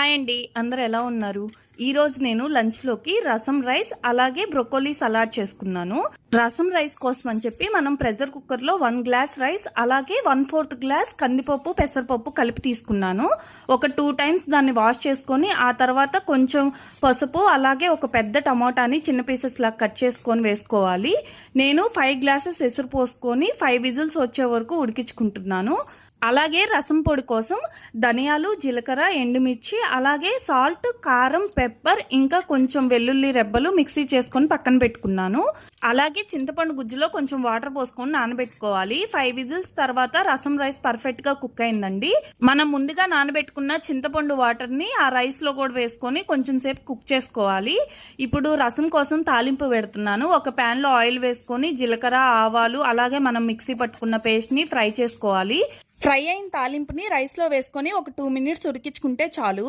Hi అండి, అందరు ఎలా ఉన్నారు? ఈరోజు నేను లంచ్లోకి రసం రైస్ అలాగే బ్రొకోలీ సలాడ్ చేసుకున్నాను. రసం రైస్ కోసం అని చెప్పి మనం ప్రెషర్ కుక్కర్లో 1 గ్లాస్ రైస్ అలాగే 1/4 గ్లాస్ కందిపప్పు పెసరపప్పు కలిపి తీసుకున్నాను. ఒక 2 టైమ్స్ దాన్ని వాష్ చేసుకొని ఆ తర్వాత కొంచెం పసుపు అలాగే ఒక పెద్ద టమాటాని చిన్న పీసెస్ లాగా కట్ చేసుకొని వేసుకోవాలి. నేను 5 గ్లాసెస్ ఎసురు పోసుకొని 5 విజిల్స్ వచ్చే వరకు ఉడికించుకుంటున్నాను. అలాగే రసం పొడి కోసం ధనియాలు, జీలకర్ర, ఎండుమిర్చి అలాగే సాల్ట్, కారం, పెప్పర్ ఇంకా కొంచెం వెల్లుల్లి రెబ్బలు మిక్సీ చేసుకొని పక్కన పెట్టుకున్నాను. అలాగే చింతపండు గుజ్జులో కొంచెం వాటర్ పోసుకొని నానబెట్టుకోవాలి. 5 విజిల్స్ తర్వాత రసం రైస్ పర్ఫెక్ట్ గా కుక్ అయిందండి. మనం ముందుగా నానబెట్టుకున్న చింతపండు వాటర్ ని ఆ రైస్ లో కూడా వేసుకొని కొంచెం సేపు కుక్ చేసుకోవాలి. ఇప్పుడు రసం కోసం తాలింపు పెడుతున్నాను. ఒక ప్యాన్ లో ఆయిల్ వేసుకొని జీలకర్ర, ఆవాలు అలాగే మనం మిక్సీ పట్టుకున్న పేస్ట్ ని ఫ్రై చేసుకోవాలి. ఫ్రై అయిన తాలింపుని రైస్ లో వేసుకొని ఒక 2 మినిట్స్ ఉడికించుకుంటే చాలు.